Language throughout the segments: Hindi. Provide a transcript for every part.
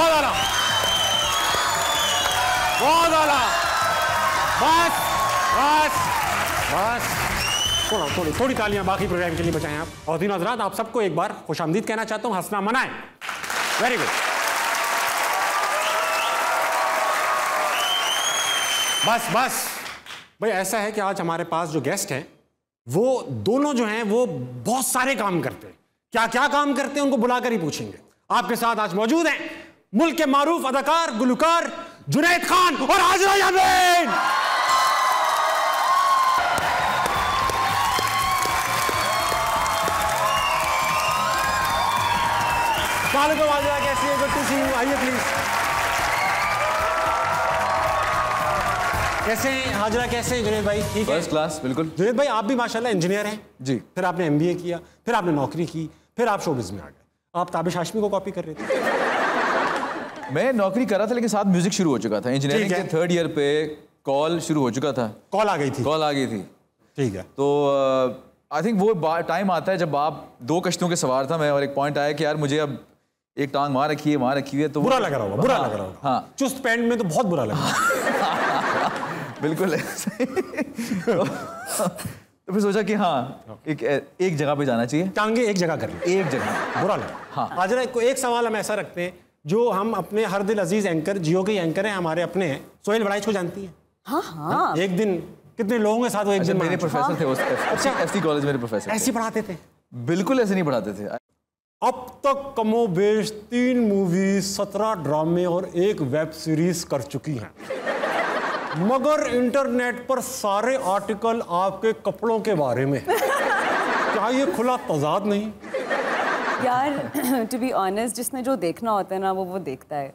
बहुत आला, बहुत आला। बस बस बस, थोड़ी तालियां बाकी प्रोग्राम के लिए बचाएं आप। और तीनों हजरात, आप सबको एक बार खुशामदीद कहना चाहता हूं, हंसना मनाएं। Very good. बस बस भाई, ऐसा है कि आज हमारे पास जो गेस्ट हैं वो दोनों जो हैं वो बहुत सारे काम करते हैं। क्या क्या काम करते हैं उनको बुलाकर ही पूछेंगे। आपके साथ आज मौजूद हैं मुल्क के मारूफ अदाकार गुलकार जुनैद खान और हाजरा यामीन। वालेकुम हाजरा, कैसी है? Good to see you. आइए प्लीज। कैसे हैं हाजरा, कैसे हैं जुनैद भाई? ठीक है, फर्स्ट क्लास, बिल्कुल। जुनैद भाई, आप भी माशाल्लाह इंजीनियर हैं जी। फिर आपने एमबीए किया, फिर आपने नौकरी की, फिर आप शोबिज़ में आ गए। आप ताबिश हाशमी को कॉपी कर रहे थे। मैं नौकरी कर रहा था लेकिन साथ म्यूजिक शुरू हो चुका था। इंजीनियरिंग के 3rd ईयर पे कॉल शुरू हो चुका था। कॉल आ गई थी? कॉल आ गई थी। ठीक है। तो आई थिंक वो टाइम आता है जब आप 2 कश्तियों के सवार था मैं, और एक पॉइंट आया कि यार मुझे अब एक टांग वहाँ रखी है तो बुरा लग रहा होगा, बुरा लग रहा होगा। हाँ, चुस्त पैंट में तो बहुत बुरा लगा। बिल्कुल। तो फिर सोचा कि हाँ एक जगह पे जाना चाहिए। टांगे एक जगह कर ले, एक जगह बुरा लगा। हाँ। हाजरा, एक सवाल हम ऐसा रखते हैं, जो हम अपने हर दिल अजीज एंकर, जियो के एंकर हैं, हमारे अपने हैं, सोहेल बड़ाइच को जानती हैं? हाँ हाँ। एक दिन कितने लोगों के साथ वो एक दिन मेरे प्रोफेसर थे उस एफसी कॉलेज, मेरे प्रोफेसर ऐसे पढ़ाते थे? बिल्कुल ऐसे नहीं पढ़ाते थे। अब तक कमोबेश 3 मूवी, 17 ड्रामे और 1 वेब सीरीज कर चुकी हैं, मगर इंटरनेट पर सारे आर्टिकल आपके कपड़ों के बारे में। क्या ये खुला तजाद नहीं? यार टू बी ऑनेस्ट, जिसने जो देखना होता है ना वो देखता है।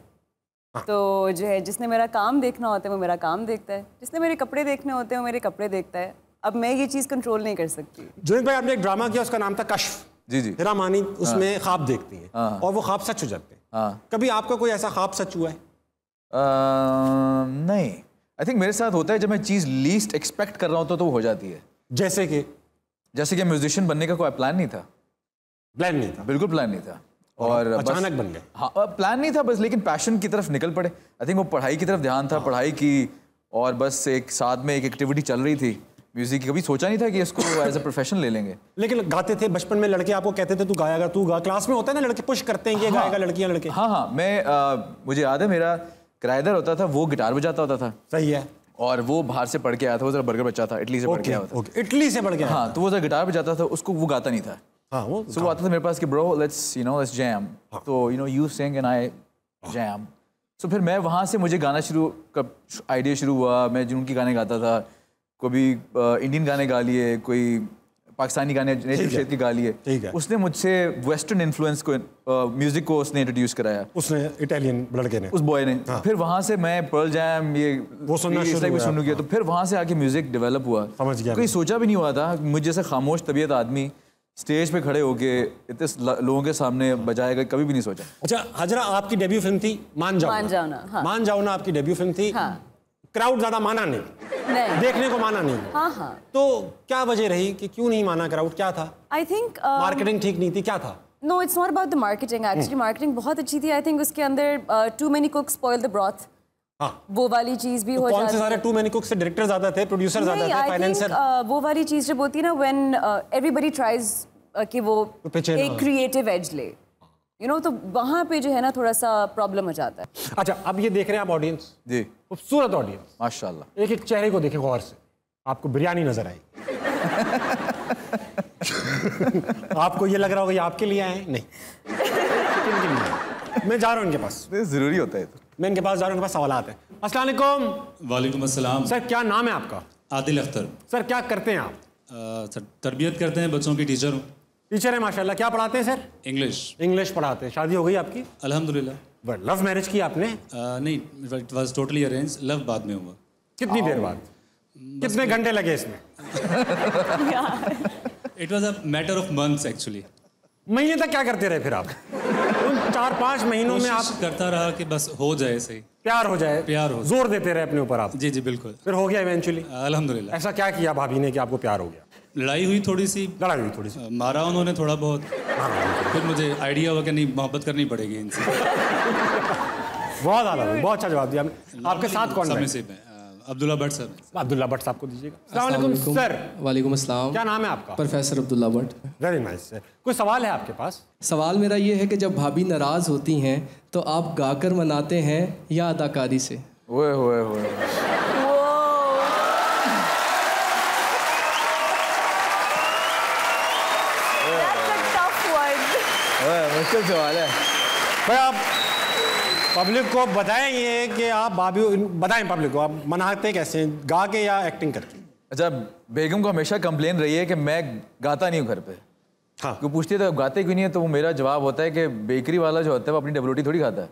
तो जो है, जिसने मेरा काम देखना होता है वो मेरा काम देखता है, जिसने मेरे कपड़े देखने होते हैं वो मेरे कपड़े देखता है। अब मैं ये चीज़ कंट्रोल नहीं कर सकती। जुनैद भाई, आपने एक ड्रामा किया, उसका नाम था कश्फ। जी जी। हिरा मानी उसमें ख्वाब देखती है और वो ख्वाब सच हो जाते हैं। कभी आपका कोई ऐसा ख्वाब सच हुआ है? नहीं, आई थिंक मेरे साथ होता है जब मैं चीज़ लीस्ट एक्सपेक्ट कर रहा हूँ तो वो हो जाती है। जैसे कि म्यूजिशियन बनने का कोई प्लान नहीं था। प्लान नहीं था? बिल्कुल प्लान नहीं था, और अचानक बन गए। हाँ, प्लान नहीं था बस, लेकिन पैशन की तरफ निकल पड़े। आई थिंक वो पढ़ाई की तरफ ध्यान था, पढ़ाई की, और बस एक साथ में एक एक्टिविटी चल रही थी म्यूजिक की। कभी सोचा नहीं था कि इसको एज अ प्रोफेशन ले लेंगे। लेकिन गाते थे बचपन में, लड़के आपको कहते थे तू गाएगा, तू गा। क्लास में होता है ना, लड़के पुश करते हैं कि गाएगा, लड़कियां लड़के। हाँ, मैं मुझे याद है मेरा किराएदार होता था, वो गिटार बजाता होता था। सही है। और वो बाहर से पढ़ के आया था, वो जरा बर्गर बच्चा था, इटली से पढ़ के आया था। इटली से पढ़ के? हाँ, तो वो जरा गिटार बजाता था, उसको वो गाता नहीं था। हाँ, वो आता था मेरे पास कि ब्रो लेट्स जैम। तो you sing and I jam. So फिर मैं वहाँ से, मुझे गाना आइडिया शुरू हुआ। मैं जिनकी गाने गाता था, कभी इंडियन गाने गा लिए, कोई पाकिस्तानी गाने नेटिव क्षेत्र की गा लिए। उसने मुझसे वेस्टर्न इन्फ्लुएंस को, म्यूजिक को उसने इंट्रोड्यूस कराया, उसने इटालियन लड़के ने, उस बॉय ने। फिर वहाँ से मैं पर्ल जैम वो सुनना शुरू किया। तो फिर वहाँ से आके म्यूजिक डेवलप हुआ। समझ गया। कोई सोचा भी नहीं हुआ था मुझे जैसे खामोश तबीयत आदमी स्टेज पे खड़े होके इतने लोगों के सामने बजाएगा, कभी भी नहीं सोचा। अच्छा हाजरा, आपकी डेब्यू फिल्म थी मान जाओ ना, आपकी डेब्यू फिल्म थी। क्राउड ज्यादा माना नहीं, देखने को माना नहीं। हाँ। तो क्या वजह रही कि क्यों नहीं माना क्राउड? क्या था? आई थिंक मार्केटिंग ठीक नहीं थी, क्या था? No, it's not about the marketing. Actually marketing बहुत अच्छी थी। आई थिंक उसके अंदर too many cooks spoil the broth. हाँ, वो वाली चीज भी हो जाती है। कौन से सारे टू मेनी कुक्स से डायरेक्टर ज्यादा थे, प्रोड्यूसर ज्यादा थे, फाइनेंसर? वो वाली चीज जब होती है ना, व्हेन एवरीबॉडी ट्राइज कि वो एक क्रिएटिव एज ले, तो वहाँ पे जो है ना थोड़ा सा प्रॉब्लम हो जाता है। अच्छा, अब ये देख रहे हैं आप ऑडियंस जी, खूबसूरत ऑडियंस माशाल्लाह। एक एक चेहरे को देखें गौर से, आपको बिरयानी नजर आई। आपको ये लग रहा होगा ये आपके लिए आए? नहीं, मैं जा रहा हूँ इनके पास, जरूरी होता है तो। मैं इनके पास जा रहा हूँ, इनके पास सवालात हैं। अस्सलाम वालेकुम। वालेकुम अस्सलाम। सर क्या नाम है आपका? आदिल अख्तर। सर क्या करते हैं आप? सर तरबियत करते हैं, बच्चों की टीचर हूँ। टीचर है माशाल्लाह। क्या पढ़ाते हैं सर? इंग्लिश पढ़ाते हैं। शादी हो गई आपकी? अल्हम्दुलिल्लाह। लव मैरिज की आपने? नहीं, it was totally arrange. Love बाद में हुआ। कितनी देर बाद? कितने घंटे लगे इसमें? It was a matter of months actually. महीने तक क्या करते रहे फिर आप? उन 4-5 महीनों में आप करता रहा कि बस हो जाए, सही प्यार हो जाए, जोर देते रहे अपने ऊपर आप? जी जी बिल्कुल। फिर हो गया इवेंचुअली? अल्हम्दुलिल्लाह। ऐसा क्या किया भाभी ने कि आपको प्यार हो गया? लड़ाई हुई थोड़ी सी, मारा उन्होंने थोड़ा बहुत। फिर मुझे आइडिया हुआ कि नहीं, मोहब्बत करनी पड़ेगी इनसे। बहुत आला भाई, बहुत अच्छा जवाब दिया आपने। आपके साथ कौन है? अब्दुल्ला भट्ट सर। अब्दुल्ला भट्ट साहब को दीजिएगा। अस्सलाम वालेकुम सर। वालेकुम अस्सलाम। क्या नाम है आपका? Professor Abdullah Bhatt. Very nice sir. कोई सवाल है आपके पास? सवाल मेरा ये है कि जब भाभी नाराज़ होती हैं तो आप गाकर मनाते हैं या अदाकारी से? ओए ओए ओए, मुश्किल सवाल है भाई। आप पब्लिक को बताएं ये कि आप भाभी, बताएं पब्लिक को आप मनाते कैसे हैं, गा के या एक्टिंग करके? अच्छा, बेगम को हमेशा कंप्लेन रही है कि मैं गाता नहीं हूँ घर पे। हाँ, क्यों पूछती है तो गाते क्यों नहीं है, तो वो मेरा जवाब होता है कि बेकरी वाला जो होता है वो अपनी डबल रोटी थोड़ी खाता है।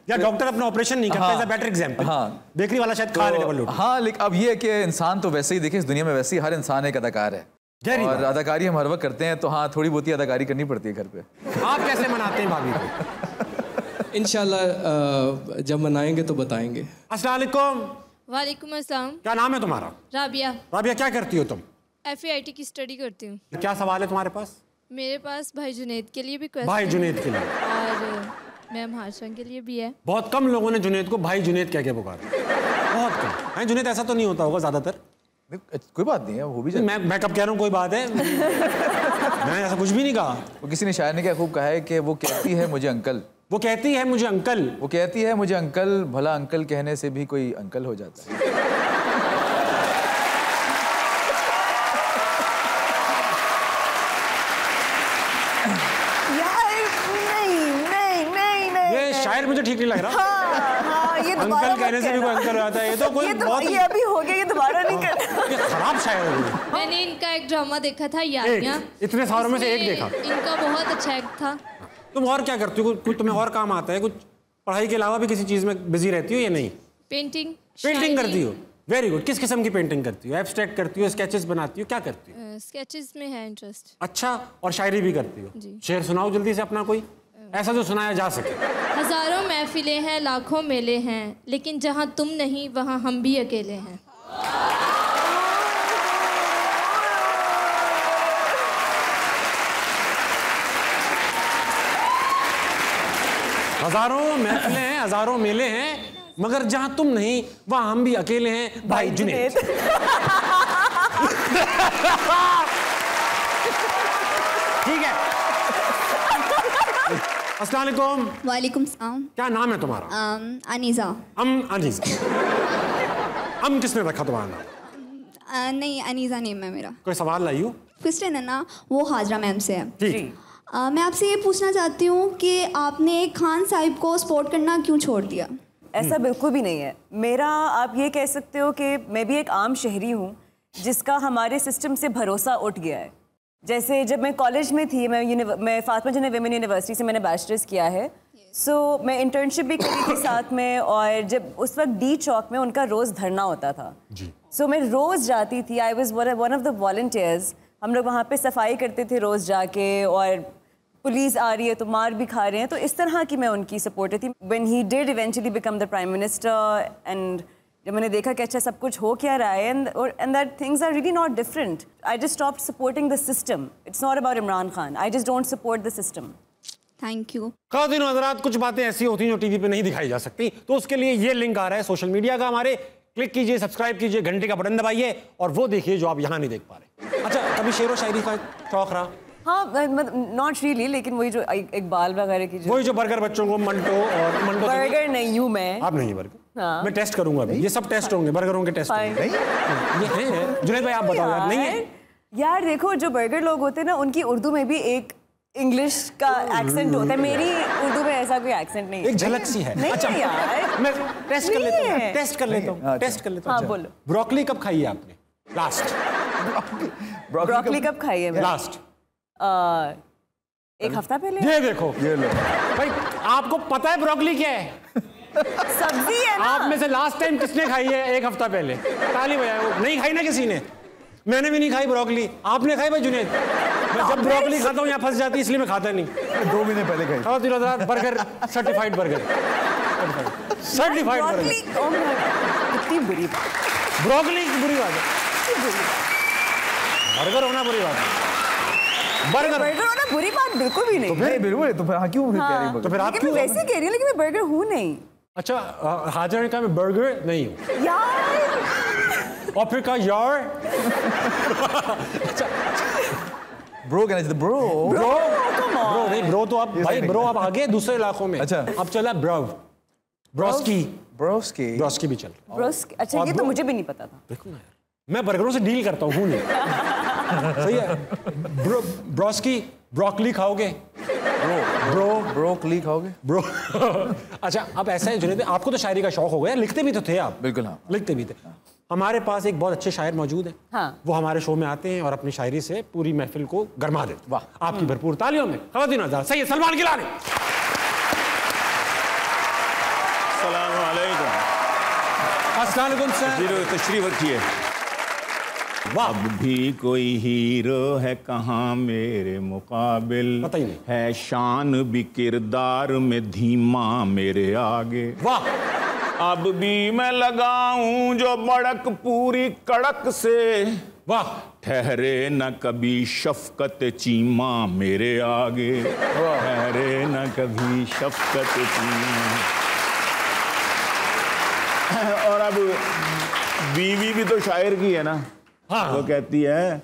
या डॉक्टर अपना ऑपरेशन नहीं करता, बेटर एग्जांपल। हाँ, बेकरी वाला शायद खा ले डबल रोटी। हाँ, लेकिन अब ये है कि इंसान तो वैसे ही, देखिए इस दुनिया में वैसे ही हर इंसान एक अदाकार है, और अदाकारी हम हर वक्त करते हैं, तो हाँ थोड़ी बहुत ही अदाकारी करनी पड़ती है घर पे। आप कैसे मनाते हैं भाभी को? इंशाल्लाह जब मनाएंगे तो बताएंगे। अस्सलाम वालेकुम। वालेकुम अस्सलाम। क्या नाम है तुम्हारा? राबिया। राबिया, क्या करती हो तुम? FAIT की स्टडी करती हूँ। क्या सवाल है तुम्हारे पास? मेरे पास भाई जुनैद के लिए भी क्वेश्चन। भाई जुनैद के लिए और मैम हाशा के लिए भी है। बहुत कम लोगों ने जुनैद को भाई जुनैद कह के पुकारा, बहुत कम है। जुनैद ऐसा तो नहीं होता होगा ज्यादातर? कोई बात नहीं है, वो भी मैं कब कह रहा हूँ कोई बात है? मैं ऐसा कुछ भी नहीं कहा। वो किसी ने शायर ने क्या खूब कहा है कि वो कहती है मुझे अंकल, वो कहती है मुझे अंकल, वो कहती है मुझे अंकल, भला अंकल कहने से भी कोई अंकल हो जाता है। ये शायर मुझे ठीक नहीं लग रहा। ये अंकल कहने से भी कोई अंकल हो जाता है, ये तो कोई बहुत, ये अभी हो गया, ये दोबारा नहीं करना। ये खराब शायर है। मैंने इनका एक ड्रामा देखा था यारियां, इतने सारों में से एक देखा। इनका बहुत अच्छा एक्ट था। तुम और क्या करती हो? कुछ तुम्हें और काम आता है? कुछ पढ़ाई के अलावा भी किसी चीज में बिजी रहती हो या नहीं? पेंटिंग। पेंटिंग करती हो? Very good. किस किस्म की पेंटिंग करती हो? एब्स्ट्रैक्ट करती हो, स्केचेस बनाती हो, क्या करती हो? स्केचेस में है इंटरेस्ट। अच्छा, और शायरी भी करती हो? जी। शेर सुनाओ जल्दी से अपना, कोई ऐसा जो सुनाया जा सके। हजारों महफिलें हैं, लाखों मेले हैं, लेकिन जहाँ तुम नहीं वहाँ हम भी अकेले हैं। हजारों महफिलें हैं, हजारों मेले हैं, मगर जहां तुम नहीं वहां हम भी अकेले हैं, भाई जुनैद। ठीक है। अस्सलाम वालेकुम। वालेकुम सलाम। क्या नाम है तुम्हारा? अनीज़ा। अनीज़ा। किसने रखा तुम्हारा नाम? नहीं, अनीज़ा नेम है मेरा। कोई सवाल लाई हो? क्वेश्चन है ना, वो हाजरा मैम से है। ठीक। मैं आपसे ये पूछना चाहती हूँ कि आपने खान साहिब को सपोर्ट करना क्यों छोड़ दिया? ऐसा बिल्कुल भी नहीं है मेरा। आप ये कह सकते हो कि मैं भी एक आम शहरी हूँ जिसका हमारे सिस्टम से भरोसा उठ गया है। जैसे जब मैं कॉलेज में थी, मैं फातिमा जन्नत विमेन यूनिवर्सिटी से मैंने बैचलर्स किया है। सो मैं इंटर्नशिप भी करी थी साथ में, और जब उस वक्त डी चौक में उनका रोज़ धरना होता था। सो मैं रोज़ जाती थी। I was one of the volunteers. हम लोग वहाँ पे सफाई करते थे रोज़ जाके, और पुलिस आ रही है तो मार भी खा रहे हैं, तो इस तरह की मैं उनकी सपोर्टर थी। When he did eventually become the prime minister, and जब मैंने देखा कि अच्छा सब कुछ हो क्या रहा है, and that things are really not different, I just stopped supporting the system. It's not about Imran Khan, I just don't support the system. Thank you. ख़वातीन और हज़रात, कुछ बातें ऐसी होती हैं जो टीवी पे नहीं दिखाई जा सकती, तो उसके लिए ये लिंक आ रहा है सोशल मीडिया का हमारे। क्लिक कीजिए, सब्सक्राइब कीजिए, घंटे का बटन दबाइए और वो देखिए जो आप यहाँ नहीं देख पा रहे। अच्छा, कभी शेर व शायरी का शौक रहा? हाँ, नॉट रियली, लेकिन वही जो इकबाल वगैरह की वही जो बर्गर बच्चों को मंटो और मंटो। बर्गर नहीं हूँ मैं। आप नहीं बर्गर? हाँ। मैं टेस्ट करूंगा अभी। ये सब टेस्ट होंगे, बर्गरों के टेस्ट होंगे। ये है जुनैद भाई, आप बताओ यार। नहीं है यार, देखो जो बर्गर लोग होते हैं ना, उनकी उर्दू में भी एक इंग्लिश का एक्सेंट होता है। मेरी उर्दू में ऐसा कोई एक्सेंट नहीं है। एक झलक सी है। नहीं अच्छा यार, मैं टेस्ट कर लेता हूँ, टेस्ट कर लेता हूँ। हाँ बोलो। ब्रोकली कब खाई है आपने लास्ट? ब्रोकली कब खाई है लास्ट? एक हफ्ता पहले। ये देखो, ये लो भाई, आपको पता है ब्रोकली क्या है? सब्जी है ना। आप में से लास्ट टाइम किसने खाई है एक हफ्ता पहले? ताली बजाए। वो नहीं खाई ना किसी ने? मैंने भी नहीं खाई ब्रोकली। आपने खाई भाई जुनैद? मैं जब ब्रोकली खाता हूँ यहाँ फंस जाती, इसलिए मैं खाता नहीं। 2 महीने पहले खाई। Burger, certified burger, certified burger. कितनी बुरी बात। ब्रोकली की बुरी बात है, बर्गर होना बुरी बात है। बर्गर होना बुरी बात बिल्कुल भी नहीं। नहीं बिल्कुल, तो फिर हाँ क्यों कह रही हो? तो फिर आप क्यों? मैं वैसे कह रही हूँ, लेकिन मैं बर्गर हूँ नहीं। अच्छा, हाजिर ने कहा मैं बर्गर नहीं हूँ यार, और फिर कहा यार ब्रो कहना चाहिए, ब्रो ब्रो नहीं, ब्रो तो आप भाई, ब्रो आप आगे दूसरे इलाकों में। अच्छा। अब चला ब्रोस्की भी चल। अच्छा, ये तो मुझे भी नहीं पता था। देखो ना यार, मैं बर्गरों से डील करता हूँ नहीं। सही है। ब्रोस्की, ब्रोकली खाओगे? ब्रोकली खाओगे? ब्रो अच्छा, अब ऐसा है जुनैद, आपको तो शायरी का शौक हो गया, लिखते भी तो थे आप। बिल्कुल हाँ, लिखते भी थे। हमारे पास एक बहुत अच्छे शायर मौजूद हैं। हाँ। वो हमारे शो में आते हैं और अपनी शायरी से पूरी महफिल को गरमा देते। वाह। आपकी भरपूर तालियों में ख़वातीन हज़रात, सैयद सलमान गिलानी। अस्सलाम वालेकुम सर, तशरीफ रखिए। अब भी कोई हीरो है कहाँ मेरे मुकाबिल, पता ही नहीं है शान भी किरदार में धीमा मेरे आगे। वाह। अब भी मैं लगाऊं जो बड़क पूरी कड़क से, वाह। ठहरे न कभी शफकत चीमा मेरे आगे, ठहरे न कभी शफकत चीमा। और अब बीवी भी तो शायर की है ना। हाँ। वो कहती है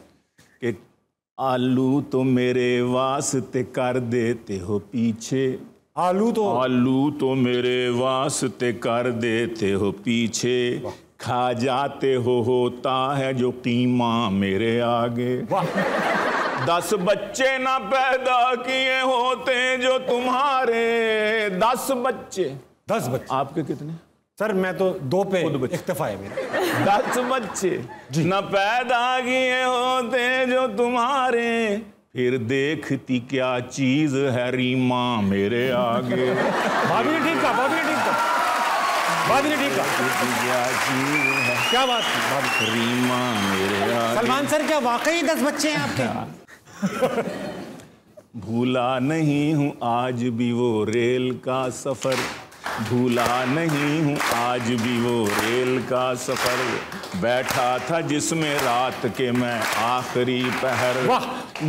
कि आलू तो मेरे वास्ते कर देते हो पीछे, आलू तो मेरे वास्ते कर देते हो पीछे, खा जाते हो होता है जो कीमा मेरे आगे। 10 बच्चे ना पैदा किए होते जो तुम्हारे, 10 बच्चे। आपके कितने? सर मैं तो 2 पे इक्तफा है मेरा। 10 बच्चे न पैदा किए होते जो तुम्हारे, फिर देखती क्या चीज है रीमा मेरे आगे। भाभी ने ठीक कहा, क्या चीज है, क्या बात है भाभी, रीमा मेरे आगे। सलमान सर, क्या वाकई 10 बच्चे हैं आपके? भूला नहीं हूँ आज भी वो रेल का सफर, भूला नहीं हूँ आज भी वो रेल का सफर, बैठा था जिसमें रात के मैं आखिरी पहर।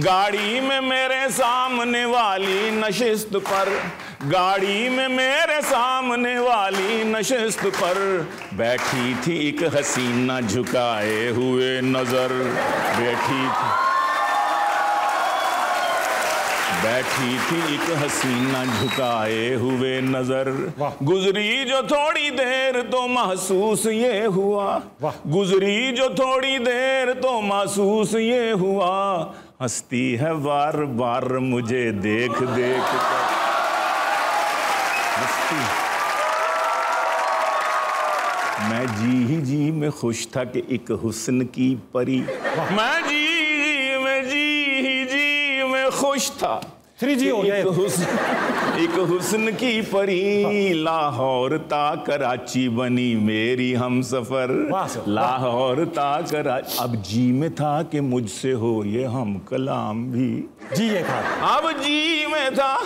गाड़ी में मेरे सामने वाली नशिस्त पर, गाड़ी में मेरे सामने वाली नशिस्त पर, बैठी थी एक हसीना झुकाए हुए नजर, बैठी थी एक हसीना झुकाए हुए नजर। गुजरी जो थोड़ी देर तो महसूस ये हुआ, गुजरी जो थोड़ी देर तो महसूस ये हुआ, हंसती है बार बार मुझे देख देख कर, हंसती। मैं जी में खुश था कि एक हुस्न की परी, मैं जी में खुश था, 3G हो गया। एक हुस्न की परी, लाहौर ता कराची बनी मेरी हमसफर, लाहौर ता कराची। अब जी में था कि मुझसे हो ये हम कलाम भी, जी ये था। अब जी में था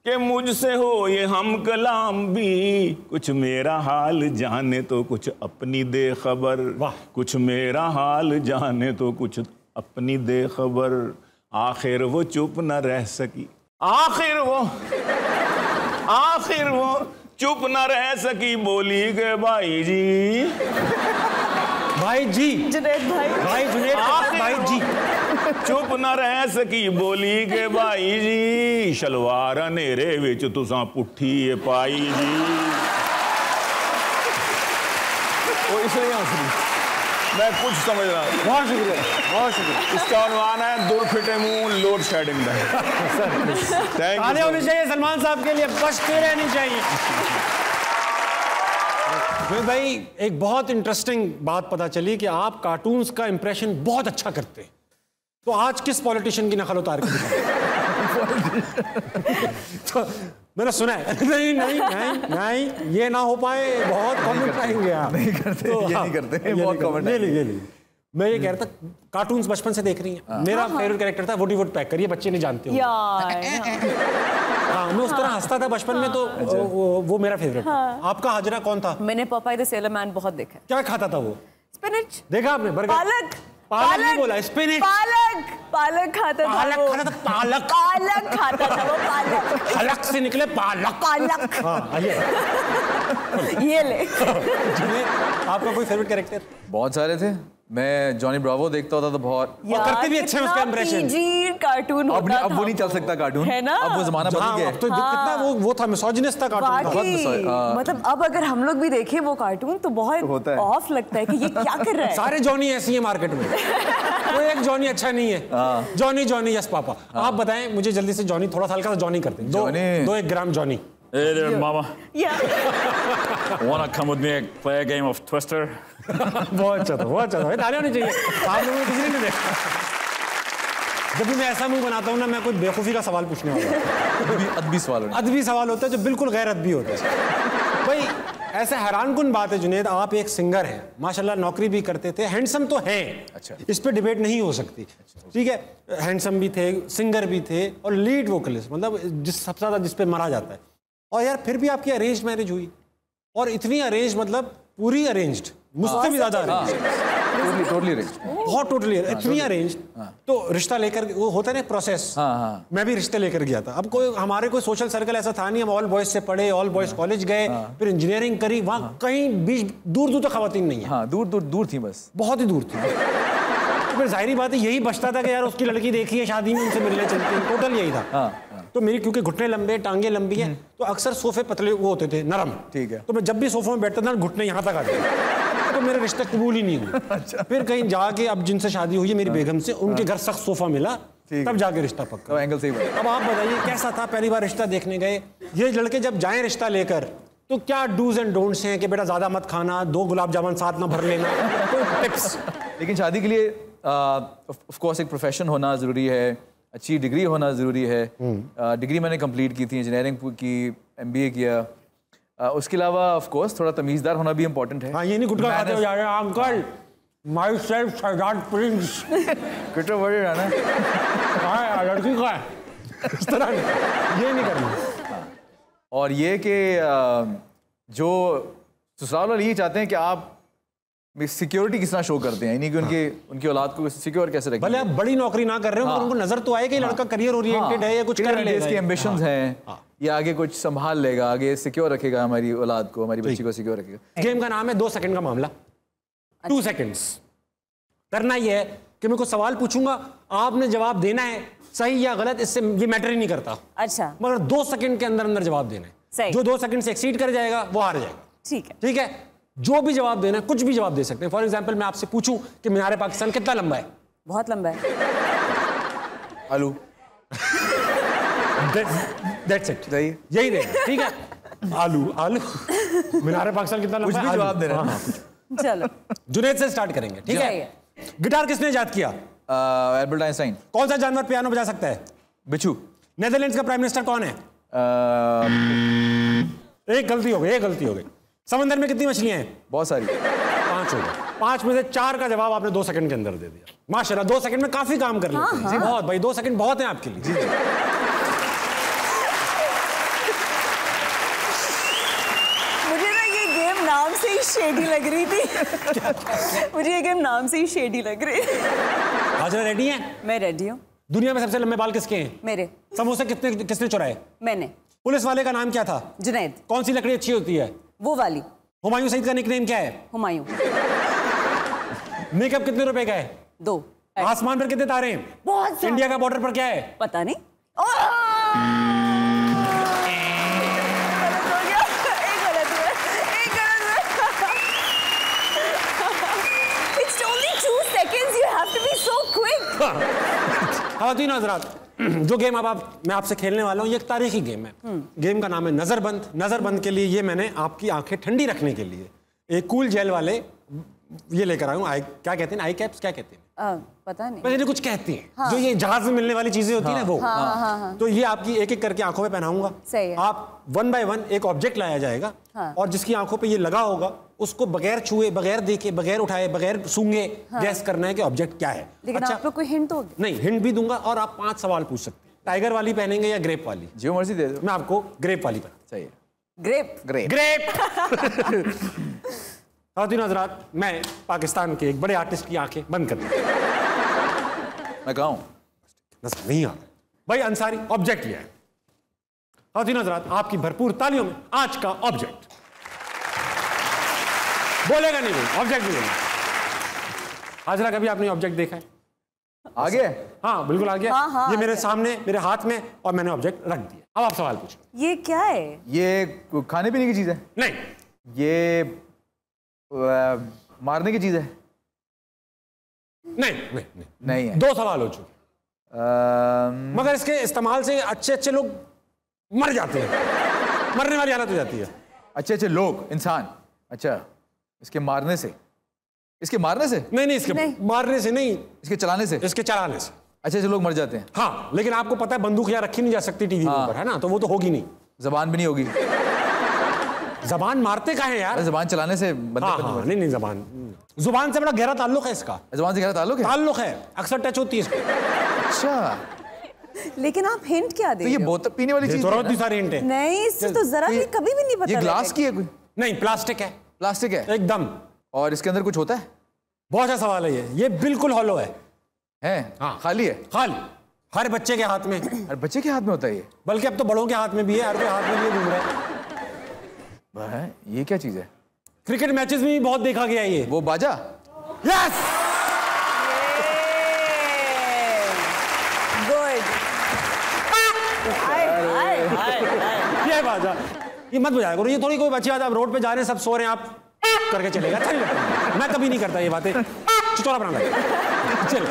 कि मुझसे हो ये हम कलाम भी, कुछ मेरा हाल जाने तो कुछ अपनी दे खबर, कुछ मेरा हाल जाने तो कुछ अपनी दे खबर। आखिर वो चुप न रह सकी, आखिर वो चुप न रह सकी, बोली के भाई जी जुनैद भाई जी चुप न रह सकी, बोली के भाई जी, शलवार नेरे विच तुसां पुट्ठी पाई जी। वो इसलिए हंस, मैं कुछ समझ रहा हूँ। बहुत शुक्रिया। इसका उन्वान है दूर फिटे मुंह लोड शेडिंग का। तालियां होनी चाहिए सलमान साहब के लिए, बचते रहनी चाहिए। भाई एक बहुत इंटरेस्टिंग बात पता चली कि आप कार्टून्स का इंप्रेशन बहुत अच्छा करते हैं, तो आज किस पॉलिटिशियन की नकल उतार के तो मैंने सुना है नहीं ये ना हो पाए, बहुत कमेंट आएंगे आप। नहीं करते, तो ये नहीं करते, बहुत कमेंट आएंगे। मैं ये कह रहा था कार्टून्स बचपन से देख रही हैं। मेरा फेवरेट कैरेक्टर था वुडी वुड पैकर, ये बच्चे नहीं जानते हो। हाँ, मैं उस तरह हंसता था बचपन में, तो वो मेरा फेवरेट। आपका हाजरा कौन था? मैंने पॉपाई द सेलर मैन बहुत देखा। क्या खाता था वो? स्पिनच। देखा आपने? बर्गर? पालक। पालक नहीं बोला, स्पिनच। पालक खाता था। पालक खाता था, पालक। पालक खाता था वो, पालक। हलक से निकले पालक। पालक। हाँ, ये ले। आपका कोई फेवरेट कैरेक्टर? बहुत सारे थे। मैं जॉनी ब्रावो देखता होता तो बहुत, और करते भी अच्छे उसका इंप्रेशन। कार्टून अब वो नहीं चल सकता कार्टून, है ना? अब वो जमाना बदल गया। तो कितना वो था, मिसोजिनिस्ट था कार्टून। मतलब अब अगर हम लोग भी देखें वो कार्टून तो बहुत ऑफ लगता है कि ये क्या कर रहा है। सारे जॉनी ऐसी है मार्केट में, कोई एक जॉनी अच्छा नहीं है। Johnny Johnny yes papa. आप बताएं मुझे जल्दी से, जॉनी थोड़ा साल का जॉनी करते हैं, 2 ग्राम Johnny. Hey there, Mama. Yeah. Wanna come with me and play a game of Twister? बहुत अच्छा था, बहुत अच्छा था। तालियां होनी चाहिए। आप लोगों ने किसी ने नहीं देखा। जब भी मैं ऐसा मुंह बनाता हूँ ना, मैं कोई बेवकूफ़ी का सवाल पूछने वाला हूँ। अदबी सवाल होता है जो बिल्कुल गैर अदबी होता है। भाई ऐसे हैरानकुन बात है जुनैद, आप एक सिंगर हैं, माशाल्लाह नौकरी भी करते थे, हैंडसम तो हैं। अच्छा। इस पे डिबेट नहीं हो सकती। ठीक है, हैंडसम भी थे, सिंगर भी थे और लीड वोकलिस्ट, मतलब सबसे ज़्यादा जिस पे मरा जाता है। और यार फिर भी आपकी अरेंज मैरिज हुई, और इतनी अरेंज, मतलब पूरी अरेंज्ड, मुझसे भी ज़्यादा अरेंज, टोटली अरेंज, बहुत टोटली इतनी अरेंज। तो रिश्ता लेकर वो होता है ना प्रोसेस, मैं भी रिश्ते लेकर गया था। अब कोई हमारे कोई सोशल सर्कल ऐसा था नहीं, हम ऑल बॉयज से पढ़े, ऑल बॉयज कॉलेज गए, फिर इंजीनियरिंग करी, वहाँ कहीं बीच दूर दूर तक खवातीन नहीं है। दूर थी, बस बहुत ही दूर थी। फिर जाहिर बात है यही बचता था कि यार उसकी लड़की देखी है, शादी में उनसे मिलने चलते हैं, टोटल यही था। तो मेरी क्योंकि घुटने लंबे, टांगे लंबी हैं, तो अक्सर सोफे पतले वो होते थे, नरम। ठीक है। तो मैं जब भी सोफे में बैठता था, घुटने यहाँ तक आते थे, तो मेरे रिश्ते कबूल ही नहीं हुए। अच्छा। फिर कहीं जाके, अब जिनसे शादी हुई है मेरी बेगम से, उनके घर सख्त सोफा मिला, तब जाके रिश्ता पक्का। एंगल सही बात। अब आप बताइए कैसा था, पहली बार रिश्ता देखने गए, ये लड़के जब जाएं रिश्ता लेकर, तो क्या डूज एंड डोंट्स हैं कि बेटा ज्यादा मत खाना, 2 गुलाब जामुन साथ ना भर लेना, कोई टिप्स? लेकिन शादी के लिए ऑफ कोर्स एक प्रोफेशन होना ज़रूरी है, अच्छी डिग्री होना ज़रूरी है। डिग्री मैंने कंप्लीट की थी, इंजीनियरिंग की, MBA किया। उसके अलावा ऑफ कोर्स थोड़ा तमीज़दार होना भी इम्पोर्टेंट है। हाँ, ये नहीं गुटखा खाते हो यार, uncle myself Shahzad Prince कितना बड़े रहना है, लड़की का है, इस तरह ये नहीं करना। और ये कि जो ससुराल वाले ये चाहते हैं कि आप सिक्योरिटी किस तरह शो करते हैं, यानी कि उनकी औलाद को सिक्योर कैसे रखें। भले आप बड़ी नौकरी ना कर रहे हो, उनको नजर तो आए कि लड़का करियर ओरिएंटेड है या कुछ कर लेगा, इसके एम्बिशंस हैं, या आगे कुछ संभाल लेगा, आगे सिक्योर रखेगा हमारी औलाद को, हमारी बच्ची को सिक्योर रखेगा। गेम का नाम है 2 सेकंड का मामला। 2 सेकंड्स करना ये है कि मैं कुछ सवाल पूछूंगा, आपने जवाब देना है, सही या गलत, इससे ये मैटर ही नहीं करता। अच्छा। मगर 2 सेकंड के अंदर अंदर जवाब देना है। जो 2 सेकंड से एक्सीड कर जाएगा वो हार जाएगा। ठीक है। ठीक है, जो भी जवाब देना है, कुछ भी जवाब दे सकते हैं। फॉर एग्जाम्पल मैं आपसे पूछूं कि मीनार पाकिस्तान कितना लंबा है? बहुत लंबा है। आलू। That's it। यही देना, ठीक है? आलू मीनार पाकिस्तान कितना लंबा है? कुछ भी जवाब देना। हाँ। चलो जुनैद से स्टार्ट करेंगे, ठीक है? गिटार किसने इजाद किया? Albert Einstein. कौन सा जानवर पियानो बजा सकता है? बिच्छू। नेदरलैंड्स का प्राइम मिनिस्टर कौन है? एक गलती हो गई। समंदर में कितनी मछलियां हैं? बहुत सारी। 5 हो गए। 5 में से 4 का जवाब आपने 2 सेकंड के अंदर दे दिया। माशाल्लाह, 2 सेकंड में काफी काम कर लेते हैं। जी बहुत भाई, 2 सेकंड बहुत हैं आपके लिए। जी। मुझे ना ये गेम नाम से ही शेडी लग रही थी। मुझे ये गेम नाम से ही शेडी लग रही है। हाजरा रेडी हैं? मैं रेडी हूँ। दुनिया में सबसे लंबे बाल किसके हैं? मेरे। समोसे किसने चुराए? मैंने। पुलिस वाले का नाम क्या था? जुनैद। कौन सी लकड़ी अच्छी होती है? वो वाली। हुमायूं सईद का निकनेम क्या है? हुमायूं। मेकअप कितने रुपए का है? 2। आसमान पर कितने तारे हैं? बहुत। इंडिया का बॉर्डर पर क्या है? पता नहीं। ख़वातीन हज़रात, जो गेम अब मैं आपसे खेलने वाला हूँ ये एक तारीखी गेम है। गेम का नाम है नज़रबंद। नज़रबंद के लिए ये मैंने आपकी आंखें ठंडी रखने के लिए एक कूल जेल वाले ये लेकर आया हूँ। क्या कहते हैं? आई कैप्स क्या कहते हैं? पता नहीं, पहले कुछ कहती हैं। हाँ। जो ये जहाज में मिलने वाली चीजें होती है ना वो। हाँ। तो ये आपकी एक एक करके आंखों पे पहनाऊंगा। सही है। आप 1 बाय 1 एक ऑब्जेक्ट लाया जाएगा। हाँ। और जिसकी आंखों पे ये लगा होगा उसको बगैर छुए, बगैर देखे, बगैर उठाए, बगैर सूंघे गैस करना है कि ऑब्जेक्ट क्या है। लेकिन अच्छा, आप लोग कोई हिंट दोगे? नहीं, हिंट भी दूंगा और आप 5 सवाल पूछ सकते हैं। टाइगर वाली पहनेंगे या ग्रेप वाली? जो मर्जी दे दो। मैं आपको ग्रेप वाली पहना। सही है। ग्रेप। ग्रेप। खातिन हज़रात, मैं पाकिस्तान के एक बड़े आर्टिस्ट की आंखें बंद कर दूँ। मैं कहा हूँ नहीं आ भाई अंसारी, ऑब्जेक्ट ये है। खातिन हज़रात, आपकी भरपूर तालियों में आज का ऑब्जेक्ट बोलेगा नहीं, ऑब्जेक्ट नहीं बोलेगा। हाजरा, कभी आपने ऑब्जेक्ट देखा है? आ गया? हाँ बिल्कुल आ गया। हाँ, ये मेरे सामने, मेरे हाथ में, और मैंने ऑब्जेक्ट रख दिया। अब आप सवाल पूछो। ये क्या है? ये खाने पीने की चीज है? नहीं। ये मारने की चीज है? नहीं नहीं नहीं, नहीं है। 2 सवाल हो चुके। मगर इसके इस्तेमाल से अच्छे अच्छे लोग मर जाते हैं, मरने वाली हालत हो जाती है। अच्छे अच्छे लोग, इंसान? अच्छा, इसके मारने से? इसके मारने से? नहीं, इसके मारने से नहीं, इसके चलाने से? इसके चलाने से अच्छे अच्छे लोग मर जाते हैं। हाँ, लेकिन आपको पता है बंदूक यहाँ रखी नहीं जा सकती टीवी के ऊपर, है ना, तो वो तो होगी नहीं। जबान भी नहीं होगी? जबान मारते का है यार? जबान चलाने से हाँ, नहीं, जुबान से बड़ा गहरा ताल्लुक है इसका। जुबान से गहरा ताल्लुक है? अक्सर टच होती है इसको। अच्छा, लेकिन आप हिंट क्या दे? तो ये बोतल पीने वाली चीज है? सारी हिंट है। नहीं, इससे तो जरा भी कभी भी नहीं पता। ये ग्लास की है कोई? नहीं, प्लास्टिक है। प्लास्टिक है एकदम। और इसके अंदर कुछ होता है? बहुत अच्छा सवाल है ये बिल्कुल हॉलो है। हाँ, खाली है? खाली, हर बच्चे के हाथ में। हर बच्चे के हाथ में होता है ये? बल्कि अब तो बड़ों के हाथ में भी है, हर कोई हाथ में भी घूम रहा है। ये क्या चीज है? क्रिकेट मैचेस में भी बहुत देखा गया है ये। वो बाजा? Yes, good. ये बाजा, ये मत बजाया करो, ये थोड़ी कोई बच्ची बात, आप रोड पे जा रहे हैं, सब सो रहे हैं, आप करके चलेगा, अच्छा नहीं लगता। मैं कभी नहीं करता ये बातें, चिचोरा बना लगा। चलो,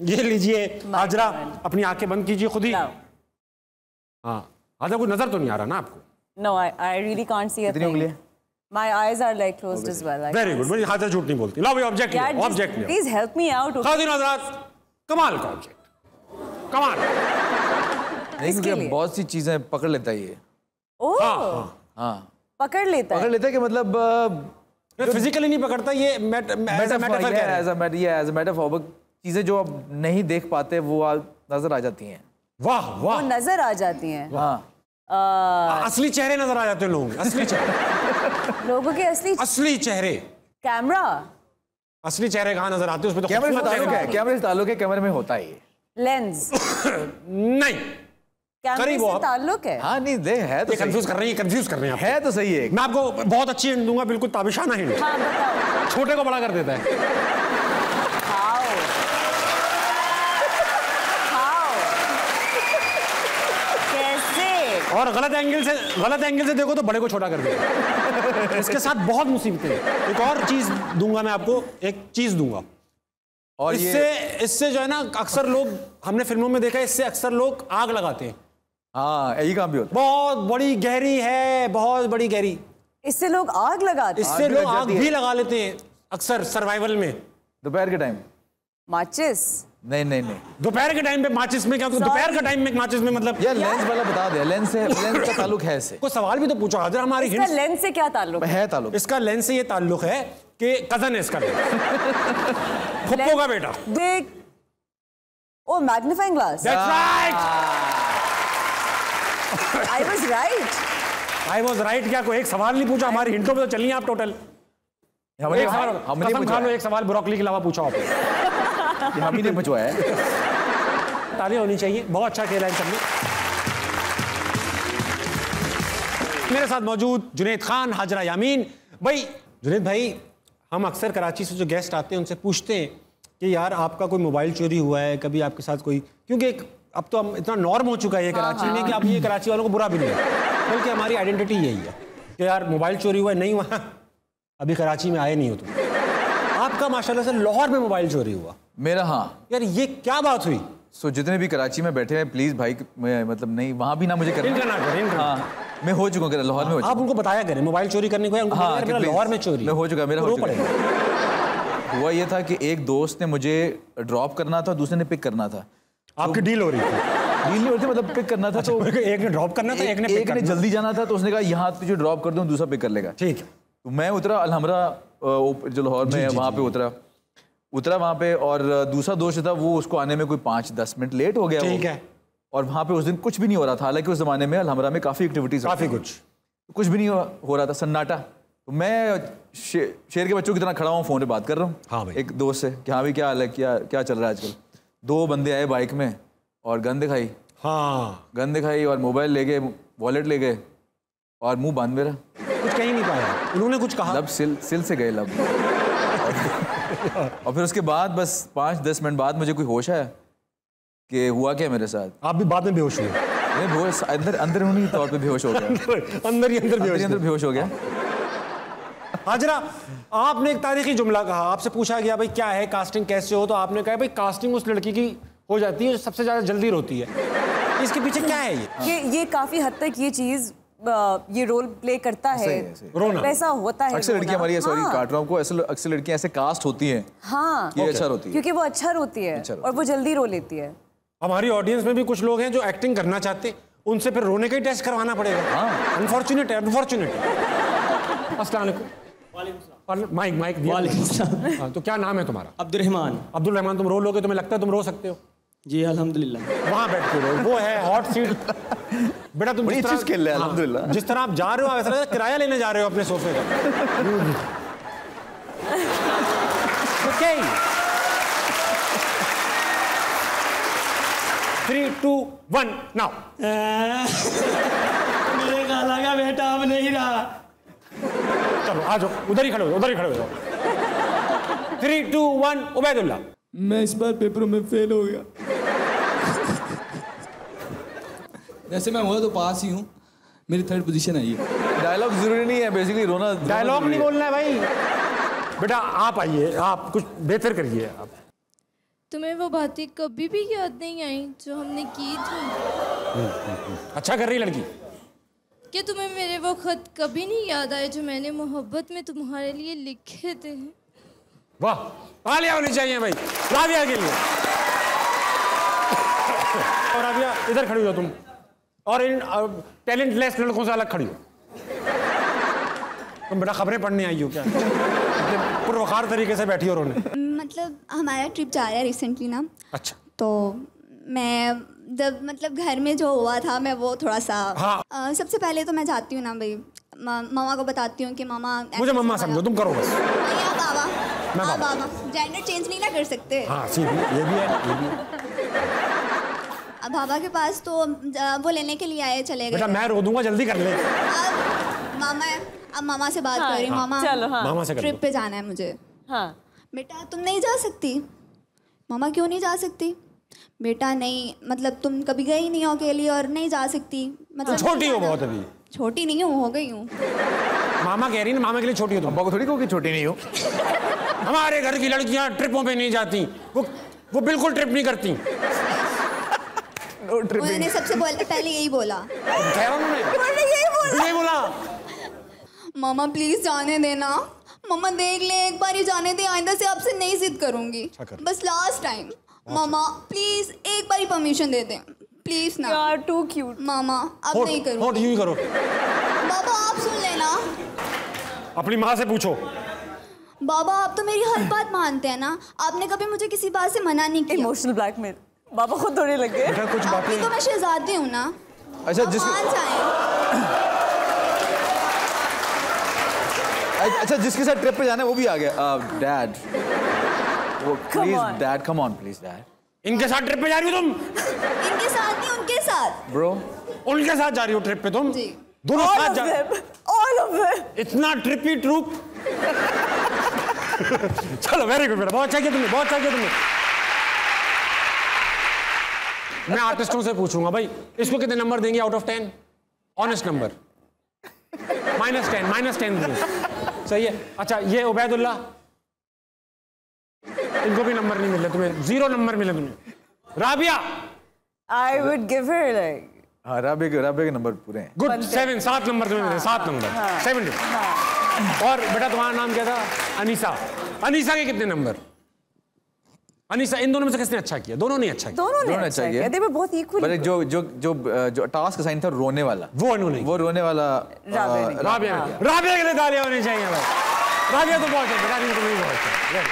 ये लीजिए हाजरा, अपनी आंखें बंद कीजिए खुद ही। हाँ, हाजरा, कोई नजर तो नहीं आ रहा ना आपको? No, I really can't see a कितनी उंगली है? My eyes are like closed as well. Very good, मेरी हाजरा झूठ नहीं बोलती। लाओ ये ऑब्जेक्ट, ऑब्जेक्ट लिया। Please help me out. खातिन हज़रात, कमाल का ऑब्जेक्ट, कमाल। नहीं, क्योंकि बहुत सी चीजें पकड़ लेता है ये। ओह, हाँ, पकड़ लेता है कि मतलब फिजिकली नहीं पकड़ता, ये मेटाफर है, एज अ मेटाफोर। चीजें जो आप नहीं देख पाते वो नजर आ जाती हैं। वाह वाह, वो नजर आ जाती हैं। हाँ, असली चेहरे नजर आ जाते हैं लोगों के, असली चेहरे। लोगों के असली चेहरे। कैमरा? असली चेहरे कहाँ नजर आते हैं? उसमें तो कैमरे से ताल्लुक है, कैमरे से ताल्लुक है, कैमरे में होता है ये। लेंस? नहीं, कैमरे से ताल्लुक है। हाँ, नहीं दे है तो कंफ्यूज कर रही है तो सही है। मैं आपको बहुत अच्छी हिंट दूंगा, बिल्कुल ताबिशाना हिंट। हाँ, बताओ। छोटे को बड़ा कर देता है। कैसे? और गलत एंगल से देखो तो बड़े को छोटा कर देगा। इसके साथ बहुत मुसीबतें हैं। एक और चीज दूंगा मैं आपको, एक चीज दूंगा, और इससे जो है ना, अक्सर लोग, हमने फिल्मों में देखा है, इससे अक्सर लोग आग लगाते हैं। हाँ, यही काम भी होता है। बहुत बड़ी गहरी है, बहुत बड़ी गहरी। इससे लोग आग लगाते हैं? इससे लोग आग भी लगा लेते हैं अक्सर सर्वाइवल में। दोपहर के टाइम? माचिस? नहीं, दोपहर के टाइम पे माचिस में क्या? दोपहर के टाइम में माचिस में मतलब यार लेंस वाला बता दे। लेंस का ताल्लुक है इससे। कोई सवाल भी तो पूछो हाजिर, हमारी इसका लेंस से क्या ताल्लुक है? ताल्लुक इसका लेंस से ये ताल्लुक है कि कजन है इसका, फुप्पो का बेटा। देख, oh magnifying glass. That's right. I was right. क्या कोई एक सवाल नहीं पूछा? हमारी हिंटों पे तो चलिए आप टोटल। एक सवाल ब्रोकली के अलावा पूछा आपने। हम ही ने पूछवाया है। तालियां होनी चाहिए, बहुत अच्छा खेला इन सबने। मेरे साथ मौजूद जुनैद खान, हाजरा यामीन। भाई जुनैद भाई, हम अक्सर कराची से जो गेस्ट आते हैं उनसे पूछते हैं कि यार आपका कोई मोबाइल चोरी हुआ है कभी आपके साथ कोई, क्योंकि अब तो हम इतना नॉर्म हो चुका है ये कराची में कि अब ये कराची वालों को बुरा भी नहीं है, बल्कि हमारी आइडेंटिटी यही है कि यार मोबाइल चोरी हुआ है। नहीं हुआ, अभी कराची में आए नहीं हो तुम। आपका माशाल्लाह से लाहौर में मोबाइल चोरी हुआ। मेरा? हाँ यार, ये क्या बात हुई? जितने भी कराची में बैठे हैं प्लीज भाई, मतलब नहीं वहाँ भी ना मुझे करना। हाँ, मैं हो चुका हूँ लाहौर में। आप उनको बताया करें मोबाइल चोरी करने को, लाहौर में चोरी। मैं हो चुका, मेरा हो चुका। हुआ ये था कि एक दोस्त ने मुझे ड्रॉप करना था, दूसरे ने पिक करना था। आपकी डील हो रही थी? डील नहीं हो रही थी, मतलब पिक करना था। तो एक ने ड्रॉप करना था, एक ने जल्दी जाना था, तो उसने कहा यहाँ तुझे ड्रॉप कर दूँ, दूसरा पिक कर लेगा। ठीक है। तो मैं उतरा अलहमरा, जो लाहौर में है वहाँ पे उतरा वहाँ पे, और दूसरा दोस्त था वो, उसको आने में कोई 5-10 मिनट लेट हो गया। ठीक है। और वहाँ पे उस दिन कुछ भी नहीं हो रहा था, हालांकि उस जमाने में अलहमरा में काफ़ी एक्टिविटीज, काफ़ी कुछ भी नहीं हो रहा था, सन्नाटा। तो मैं शेर के बच्चों की तरह खड़ा हूँ, फ़ोन पे बात कर रहा हूँ हाँ भाई। एक दोस्त से कि हाँ भाई क्या हाल है, क्या चल रहा है आजकल। 2 बंदे आए बाइक में और गन दिखाई, हाँ गन दिखाई और मोबाइल ले गए, वॉलेट ले गए और मुंह बांध मेरा। कुछ कह ही नहीं पाया, उन्होंने कुछ कहा? लब सिल से गए लब। और फिर उसके बाद बस 5-10 मिनट बाद मुझे कोई होश आया कि हुआ क्या मेरे साथ। आप भी बाद में बेहोश हुए? नहीं, बेहोश अंदरूनी तौर पे बेहोश हो गया। अंदर ही अंदर बेहोश हो गया। हाजरा, आपने एक तारीखी जुमला कहा, आपसे पूछा गया भाई क्या है कास्टिंग कैसे हो, तो आपने कहा भाई कास्टिंग उस लड़की की हो जाती है जो सबसे ज्यादा जल्दी रोती है। इसके पीछे क्या है ये काफी हद तक ये चीज ये रोल प्ले करता है, रोना वैसा होता है। अक्सर लड़कियां हमारी, सॉरी काट रहा हूं आपको, अक्सर लड़कियां ऐसे कास्ट होती हैं। हाँ, ये अच्छा रोती है क्योंकि वो अच्छा रोती है और वो जल्दी रो लेती है। हमारी ऑडियंस में भी कुछ लोग हैं जो एक्टिंग करना चाहते हैं, उनसे फिर रोने का ही टेस्ट करवाना पड़ेगा। हाँ, अनफॉर्चुनेट है, अनफॉर्चुनेट। अस्सलाम वालेकुम। माइक दिया। तो क्या नाम है तुम्हारा? अब्दुल रहमान। तुम रो लोगे? तुम्हें लगता है तुम रो सकते हो? जी अल्हम्दुलिल्लाह। वहाँ बैठ के रो, वो है हॉट सीट। बेटा तुम जिस तरह खेल रहे हैं अल्हम्दुलिल्लाह, जिस तरह आप जा रहे हो ऐसा लग रहा है किराया लेने जा रहे हो अपने सोफे का। Okay 3, 2, 1 now. मेरे गाला का बेटा अब नहीं रहा। चलो आ जाओ, उधर ही खड़े हो जाओ। 3, 2, 1 उबैदुल्लाह। मैं इस बार पेपरों में फेल हो गया। वैसे मैं हुआ तो पास ही हूँ, मेरी 3rd पोजीशन आई है। डायलॉग जरूरी नहीं है, बेसिकली रोना डायलॉग नहीं बोलना है भाई। बेटा आप आइए, आप कुछ बेहतर करिए। आप तुम्हें वो बातें कभी भी याद नहीं आई जो हमने की थी? अच्छा कर रही लड़की। क्या तुम्हें मेरे वो खत कभी नहीं याद आए जो मैंने मोहब्बत में तुम्हारे लिए लिखे थे? वाह, तालियां होनी चाहिए भाई राबिया के लिए। और राबिया इधर खड़ी हो तुम, और इन टैलेंटलेस लड़कों से अलग खड़ी हो। तुम बेटा खबरें पढ़ने आई हो क्या? पुरवकार तरीके से बैठी हो रोने। मतलब हमारा ट्रिप जा रहा है रिसेंटली ना। अच्छा। तो मैं जब मतलब घर में जो हुआ था मैं वो थोड़ा सा हाँ। सबसे पहले तो मैं जाती हूँ ना भाई, मामा को बताती हूँ कि मामा, मुझे मम्मा समझो, तुम करो बस। बाबा, मैं बाबा, जेंडर चेंज नहीं ना कर सकते। हाँ सीधी, ये भी है। अब बाबा के पास तो वो लेने के लिए आए, चले गए। बेटा मैं रो दूंगा, जल्दी कर ले। अब मामा से बात कर रही हूँ। मामा चलो, हाँ। मामा से कर ट्रिप पे जाना है मुझे। हाँ। बेटा तुम नहीं जा सकती? मामा क्यों नहीं जा सकती? बेटा नहीं, मतलब तुम कभी गई नहीं हो अकेली और नहीं जा सकती। मतलब छोटी हो बहुत अभी। छोटी नहीं हूँ, हो गई हूँ। मामा कह रही ना, मामा के लिए छोटी हो तुम। अब्बा को थोड़ी कहो कि छोटी नहीं हो। हमारे घर की लड़कियां ट्रिपों पे नहीं जाती, वो बिल्कुल ट्रिप नहीं करती। उन्होंने सबसे पहले यही बोला। यही बोला मामा प्लीज जाने देना, मामा देख ले एक बार ही जाने दे, आइंदा से आपसे नहीं जिद करूंगी, बस लास्ट टाइम मामा प्लीज एक बार ही परमिशन दे दें प्लीज ना। यार टू क्यूट। मामा अब नहीं करूंगी। यूं ही करो। बाबा आप सुन लेना। अपनी माँ से पूछो। बाबा आप तो मेरी हर बात मानते हैं ना, आपने कभी मुझे किसी बात से मना नहीं किया। इमोशनल ब्लैकमेल बाबा खुद होने लग गए। कुछ बातें तो मैं शहजादी हूँ ना। अच्छा जिसके साथ ट्रिप पे जाना है वो भी आ गया। Dad please, dad come on please dad. इनके साथ ट्रिप पे जा रही हो तुम? इनके साथ नहीं, उनके साथ। ब्रो उनके साथ जा रही हो ट्रिप पे तुम? जी। दोनों साथ जा। All of them. इतना ट्रिपी ट्रूप। चलो वेरी गुड बेटा, बहुत अच्छा किया तुमने, बहुत अच्छा किया तुमने। मैं आर्टिस्टों से पूछूंगा भाई इसको कितने नंबर देंगे आउट ऑफ 10? Honest number. -10 सही है। अच्छा ये उबैदुल्ला, इनको भी नंबर नहीं मिले तुम्हें, 0 नंबर मिले तुम्हें। Rabia I would give her like, हाँ राबिया के नंबर पूरे हैं। गुड 7 नंबर तुम्हें मिले, 7 नंबर 70। और बेटा तुम्हारा नाम क्या था? अनीसा। अनीसा के कितने नंबर? अनीसा इन दोनों में से किसने अच्छा किया? दोनों ने अच्छा किया। दोनों ने अच्छा किया। देखो बहुत इक्वल। जो टास्क असाइन था रोने वाला, वो रोने वाला राबिया के लिए तालियां होनी चाहिए भाई। राबिया तो बहुत है, राबिया तो नहीं बहुत है।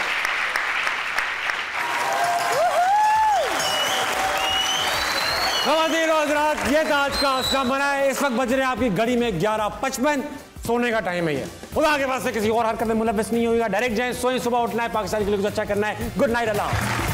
ख़वातीन और हज़रात, ये था आज का हंसना बनाए। इस वक्त बज रहे हैं आपकी घड़ी में 11:55। सोने का टाइम है ये। खुदा के पास से किसी और हरकत में मुलव्वस नहीं होगा। डायरेक्ट जाए, सोएं, सुबह उठना है, पाकिस्तान के लिए कुछ अच्छा करना है। गुड नाइट, अल्लाह।